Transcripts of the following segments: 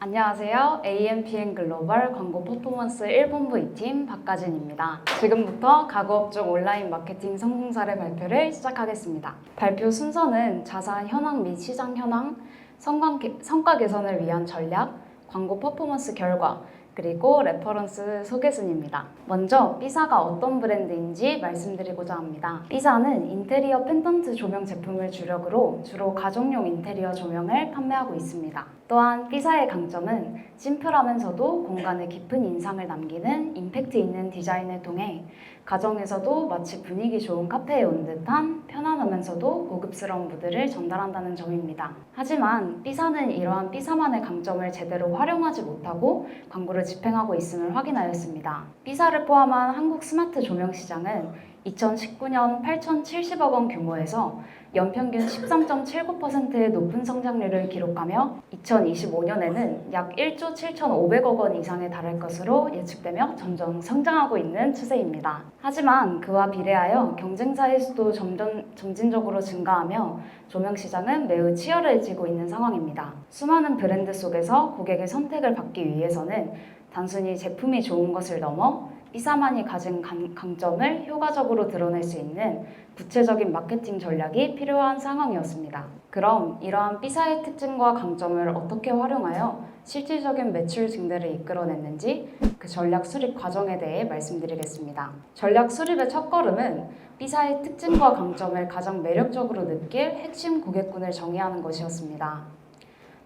안녕하세요. AMPN 글로벌 광고 퍼포먼스 1본부 2팀 박가진입니다. 지금부터 가구업종 온라인 마케팅 성공 사례 발표를 시작하겠습니다. 발표 순서는 자산 현황 및 시장 현황, 성과 개선을 위한 전략, 광고 퍼포먼스 결과, 그리고 레퍼런스 소개순입니다. 먼저 삐사가 어떤 브랜드인지 말씀드리고자 합니다. 삐사는 인테리어 펜던트 조명 제품을 주력으로 주로 가정용 인테리어 조명을 판매하고 있습니다. 또한 삐사의 강점은 심플하면서도 공간에 깊은 인상을 남기는 임팩트 있는 디자인을 통해 가정에서도 마치 분위기 좋은 카페에 온 듯한 편안하면서도 고급스러운 무드를 전달한다는 점입니다. 하지만 삐사는 이러한 삐사만의 강점을 제대로 활용하지 못하고 광고를 집행하고 있음을 확인하였습니다. 삐사를 포함한 한국 스마트 조명 시장은 2019년 8,070억 원 규모에서 연평균 13.79%의 높은 성장률을 기록하며 2025년에는 약 1조 7,500억 원 이상에 달할 것으로 예측되며 점점 성장하고 있는 추세입니다. 하지만 그와 비례하여 경쟁사의 수도 점진적으로 증가하며 조명 시장은 매우 치열해지고 있는 상황입니다. 수많은 브랜드 속에서 고객의 선택을 받기 위해서는 단순히 제품이 좋은 것을 넘어 삐사만이 가진 강점을 효과적으로 드러낼 수 있는 구체적인 마케팅 전략이 필요한 상황이었습니다. 그럼 이러한 삐사의 특징과 강점을 어떻게 활용하여 실질적인 매출 증대를 이끌어냈는지 그 전략 수립 과정에 대해 말씀드리겠습니다. 전략 수립의 첫걸음은 삐사의 특징과 강점을 가장 매력적으로 느낄 핵심 고객군을 정의하는 것이었습니다.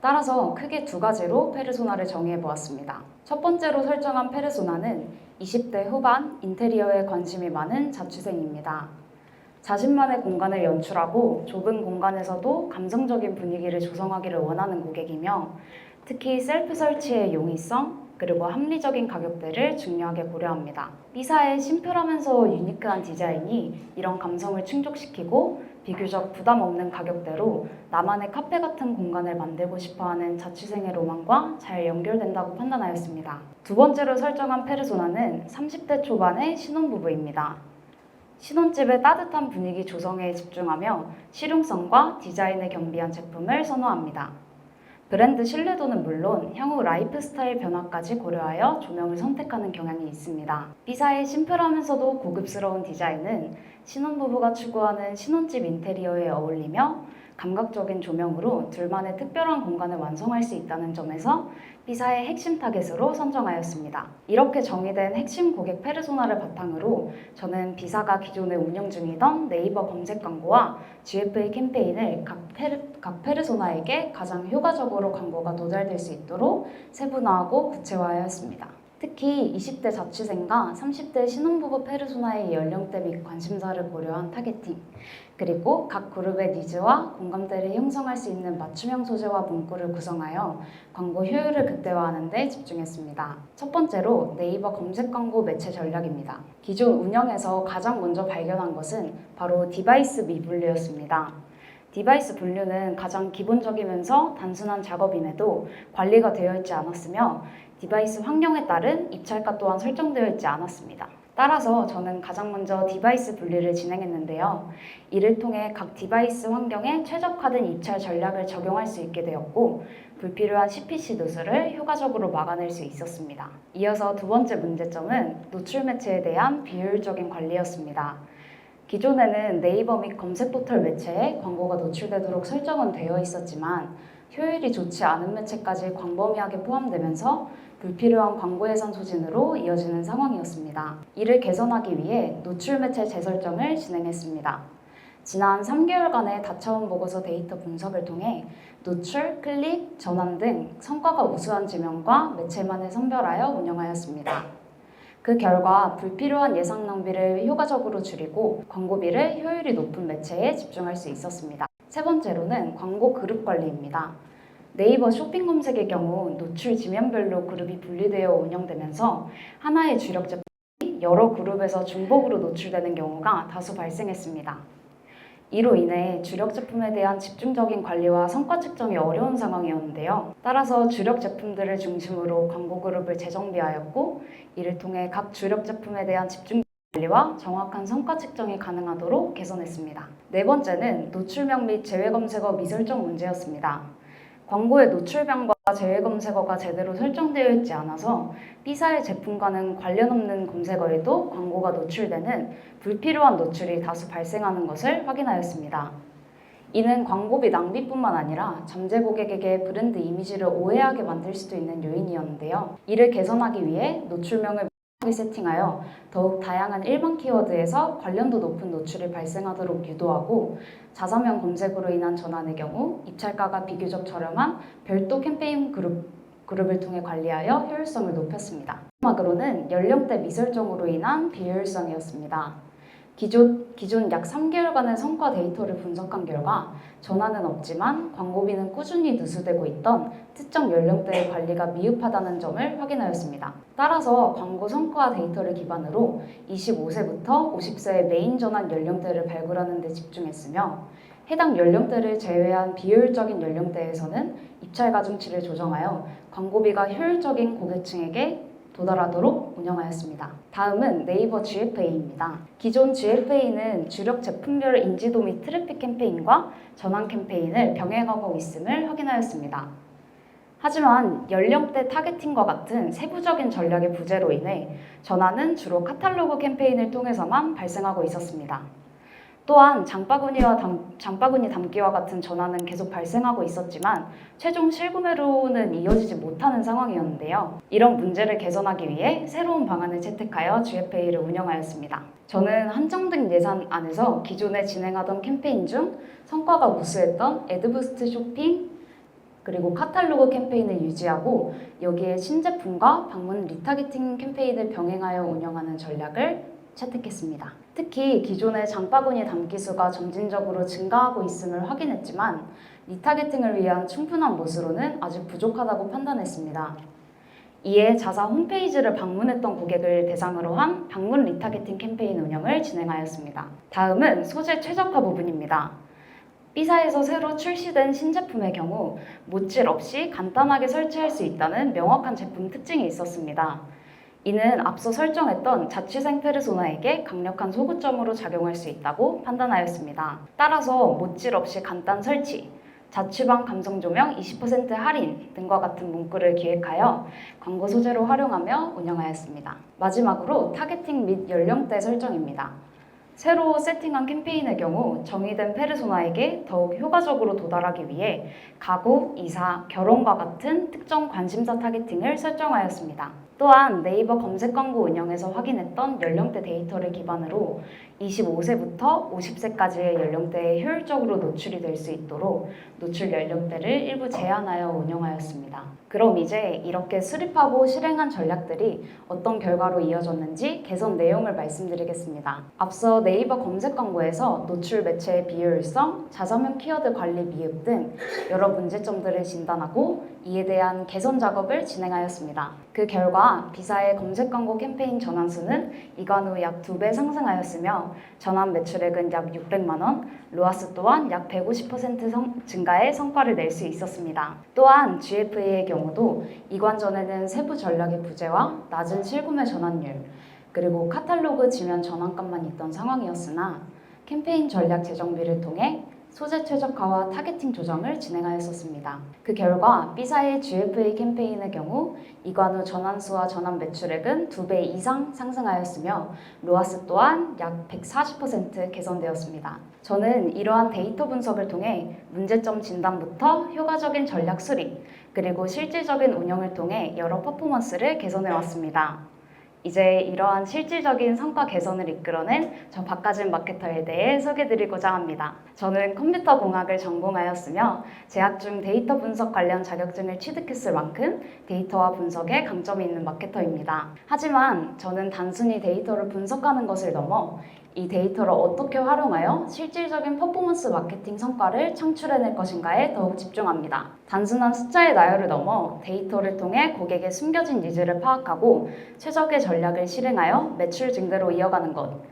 따라서 크게 두 가지로 페르소나를 정의해 보았습니다. 첫 번째로 설정한 페르소나는 20대 후반 인테리어에 관심이 많은 자취생입니다. 자신만의 공간을 연출하고 좁은 공간에서도 감성적인 분위기를 조성하기를 원하는 고객이며 특히 셀프 설치의 용이성 그리고 합리적인 가격대를 중요하게 고려합니다. 삐사의 심플하면서 유니크한 디자인이 이런 감성을 충족시키고 비교적 부담 없는 가격대로 나만의 카페 같은 공간을 만들고 싶어하는 자취생의 로망과 잘 연결된다고 판단하였습니다. 두 번째로 설정한 페르소나는 30대 초반의 신혼부부입니다. 신혼집의 따뜻한 분위기 조성에 집중하며 실용성과 디자인을 겸비한 제품을 선호합니다. 브랜드 신뢰도는 물론 향후 라이프 스타일 변화까지 고려하여 조명을 선택하는 경향이 있습니다. 삐사의 심플하면서도 고급스러운 디자인은 신혼부부가 추구하는 신혼집 인테리어에 어울리며 감각적인 조명으로 둘만의 특별한 공간을 완성할 수 있다는 점에서 삐사의 핵심 타겟으로 선정하였습니다. 이렇게 정의된 핵심 고객 페르소나를 바탕으로 저는 삐사가 기존에 운영 중이던 네이버 검색 광고와 GFA 캠페인을 각 페르소나에게 가장 효과적으로 광고가 도달될 수 있도록 세분화하고 구체화하였습니다. 특히 20대 자취생과 30대 신혼부부 페르소나의 연령대 및 관심사를 고려한 타겟팅, 그리고 각 그룹의 니즈와 공감대를 형성할 수 있는 맞춤형 소재와 문구를 구성하여 광고 효율을 극대화하는 데 집중했습니다. 첫 번째로 네이버 검색 광고 매체 전략입니다. 기존 운영에서 가장 먼저 발견한 것은 바로 디바이스 미분류였습니다. 디바이스 분류는 가장 기본적이면서 단순한 작업임에도 관리가 되어 있지 않았으며 디바이스 환경에 따른 입찰가 또한 설정되어 있지 않았습니다. 따라서 저는 가장 먼저 디바이스 분리를 진행했는데요. 이를 통해 각 디바이스 환경에 최적화된 입찰 전략을 적용할 수 있게 되었고 불필요한 CPC 누수를 효과적으로 막아낼 수 있었습니다. 이어서 두 번째 문제점은 노출 매체에 대한 비효율적인 관리였습니다. 기존에는 네이버 및 검색 포털 매체에 광고가 노출되도록 설정은 되어 있었지만 효율이 좋지 않은 매체까지 광범위하게 포함되면서 불필요한 광고 예산 소진으로 이어지는 상황이었습니다. 이를 개선하기 위해 노출 매체 재설정을 진행했습니다. 지난 3개월간의 다차원 보고서 데이터 분석을 통해 노출, 클릭, 전환 등 성과가 우수한 지명과 매체만을 선별하여 운영하였습니다. 그 결과 불필요한 예산 낭비를 효과적으로 줄이고 광고비를 효율이 높은 매체에 집중할 수 있었습니다. 세 번째로는 광고 그룹 관리입니다. 네이버 쇼핑 검색의 경우 노출 지면별로 그룹이 분리되어 운영되면서 하나의 주력 제품이 여러 그룹에서 중복으로 노출되는 경우가 다수 발생했습니다. 이로 인해 주력 제품에 대한 집중적인 관리와 성과 측정이 어려운 상황이었는데요. 따라서 주력 제품들을 중심으로 광고 그룹을 재정비하였고 이를 통해 각 주력 제품에 대한 집중 관리와 정확한 성과 측정이 가능하도록 개선했습니다. 네 번째는 노출명 및 제외 검색어 미설정 문제였습니다. 광고의 노출명과 제외 검색어가 제대로 설정되어 있지 않아서 B사의 제품과는 관련 없는 검색어에도 광고가 노출되는 불필요한 노출이 다수 발생하는 것을 확인하였습니다. 이는 광고비 낭비뿐만 아니라 잠재 고객에게 브랜드 이미지를 오해하게 만들 수도 있는 요인이었는데요. 이를 개선하기 위해 노출명을 세팅하여 더욱 다양한 일반 키워드에서 관련도 높은 노출이 발생하도록 유도하고 자사명 검색으로 인한 전환의 경우 입찰가가 비교적 저렴한 별도 캠페인 그룹을 통해 관리하여 효율성을 높였습니다. 마지막으로는 연령대 미설정으로 인한 비효율성이었습니다. 기존 약 3개월간의 성과 데이터를 분석한 결과 전환은 없지만 광고비는 꾸준히 누수되고 있던 특정 연령대의 관리가 미흡하다는 점을 확인하였습니다. 따라서 광고 성과 데이터를 기반으로 25세부터 50세의 메인 전환 연령대를 발굴하는 데 집중했으며 해당 연령대를 제외한 비효율적인 연령대에서는 입찰 가중치를 조정하여 광고비가 효율적인 고객층에게 도달하도록 운영하였습니다. 다음은 네이버 GFA입니다. 기존 GFA는 주력 제품별 인지도 및 트래픽 캠페인과 전환 캠페인을 병행하고 있음을 확인하였습니다. 하지만 연령대 타겟팅과 같은 세부적인 전략의 부재로 인해 전환은 주로 카탈로그 캠페인을 통해서만 발생하고 있었습니다. 또한 장바구니 담기와 같은 전환은 계속 발생하고 있었지만 최종 실구매로는 이어지지 못하는 상황이었는데요. 이런 문제를 개선하기 위해 새로운 방안을 채택하여 GFA를 운영하였습니다. 저는 한정된 예산 안에서 기존에 진행하던 캠페인 중 성과가 우수했던 애드부스트 쇼핑 그리고 카탈로그 캠페인을 유지하고 여기에 신제품과 방문 리타게팅 캠페인을 병행하여 운영하는 전략을 채택했습니다. 특히 기존의 장바구니 담기 수가 점진적으로 증가하고 있음을 확인했지만 리타게팅을 위한 충분한 못으로는 아직 부족하다고 판단했습니다. 이에 자사 홈페이지를 방문했던 고객을 대상으로 한 방문 리타게팅 캠페인 운영을 진행하였습니다. 다음은 소재 최적화 부분입니다. B사에서 새로 출시된 신제품의 경우 못질 없이 간단하게 설치할 수 있다는 명확한 제품 특징이 있었습니다. 이는 앞서 설정했던 자취생 페르소나에게 강력한 소구점으로 작용할 수 있다고 판단하였습니다. 따라서 못질 없이 간단 설치, 자취방 감성 조명 20% 할인 등과 같은 문구를 기획하여 광고 소재로 활용하며 운영하였습니다. 마지막으로 타겟팅 및 연령대 설정입니다. 새로 세팅한 캠페인의 경우 정의된 페르소나에게 더욱 효과적으로 도달하기 위해 가구, 이사, 결혼과 같은 특정 관심사 타겟팅을 설정하였습니다. 또한 네이버 검색 광고 운영에서 확인했던 연령대 데이터를 기반으로 25세부터 50세까지의 연령대에 효율적으로 노출이 될 수 있도록 노출 연령대를 일부 제한하여 운영하였습니다. 그럼 이제 이렇게 수립하고 실행한 전략들이 어떤 결과로 이어졌는지 개선 내용을 말씀드리겠습니다. 앞서 네이버 검색 광고에서 노출 매체의 비효율성, 자사명 키워드 관리 미흡 등 여러 문제점들을 진단하고 이에 대한 개선 작업을 진행하였습니다. 그 결과 B사의 검색 광고 캠페인 전환 수는 이관 후 약 2배 상승하였으며 전환 매출액은 약 600만 원, 로아스 또한 약 150% 증가의 성과를 낼 수 있었습니다. 또한 GFA의 경우도 이관 전에는 세부 전략의 부재와 낮은 실구매 전환율, 그리고 카탈로그 지면 전환값만 있던 상황이었으나 캠페인 전략 재정비를 통해 소재 최적화와 타겟팅 조정을 진행하였었습니다. 그 결과 B사의 GFA 캠페인의 경우 이관 후 전환수와 전환 매출액은 2배 이상 상승하였으며 로아스 또한 약 140% 개선되었습니다. 저는 이러한 데이터 분석을 통해 문제점 진단부터 효과적인 전략 수립, 그리고 실질적인 운영을 통해 여러 퍼포먼스를 개선해 왔습니다. 이제 이러한 실질적인 성과 개선을 이끌어낸 저 박가진 마케터에 대해 소개드리고자 합니다. 저는 컴퓨터 공학을 전공하였으며 재학 중 데이터 분석 관련 자격증을 취득했을 만큼 데이터와 분석에 강점이 있는 마케터입니다. 하지만 저는 단순히 데이터를 분석하는 것을 넘어 이 데이터를 어떻게 활용하여 실질적인 퍼포먼스 마케팅 성과를 창출해낼 것인가에 더욱 집중합니다. 단순한 숫자의 나열을 넘어 데이터를 통해 고객의 숨겨진 니즈를 파악하고 최적의 전략을 실행하여 매출 증대로 이어가는 것.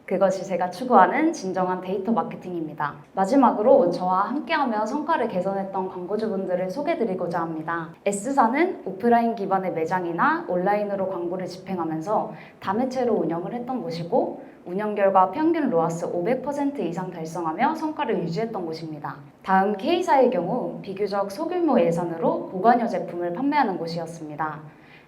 그것이 제가 추구하는 진정한 데이터 마케팅입니다. 마지막으로 저와 함께하며 성과를 개선했던 광고주분들을 소개드리고자 합니다. S사는 오프라인 기반의 매장이나 온라인으로 광고를 집행하면서 다매체로 운영을 했던 곳이고 운영 결과 평균 로아스 500% 이상 달성하며 성과를 유지했던 곳입니다. 다음 K사의 경우 비교적 소규모 예산으로 고관여 제품을 판매하는 곳이었습니다.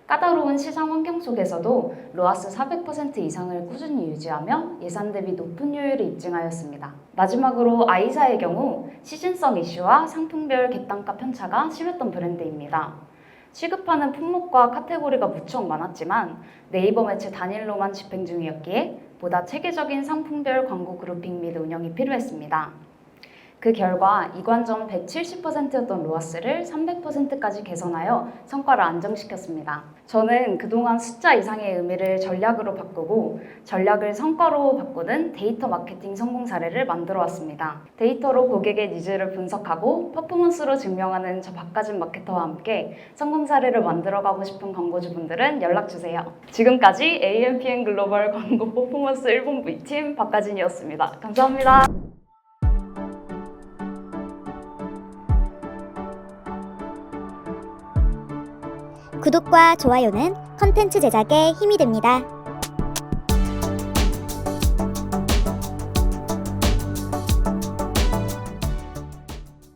까다로운 시장 환경 속에서도 로아스 400% 이상을 꾸준히 유지하며 예산 대비 높은 효율을 입증하였습니다. 마지막으로 I사의 경우 시즌성 이슈와 상품별 객단가 편차가 심했던 브랜드입니다. 취급하는 품목과 카테고리가 무척 많았지만 네이버 매체 단일로만 집행 중이었기에 보다 체계적인 상품별 광고 그룹핑 및 운영이 필요했습니다. 그 결과 이관전 170%였던 로아스를 300%까지 개선하여 성과를 안정시켰습니다. 저는 그동안 숫자 이상의 의미를 전략으로 바꾸고 전략을 성과로 바꾸는 데이터 마케팅 성공 사례를 만들어 왔습니다. 데이터로 고객의 니즈를 분석하고 퍼포먼스로 증명하는 저 박가진 마케터와 함께 성공 사례를 만들어가고 싶은 광고주분들은 연락주세요. 지금까지 AMPM 글로벌 광고 퍼포먼스 1본부 팀 박가진이었습니다. 감사합니다. 구독과 좋아요는 컨텐츠 제작에 힘이 됩니다.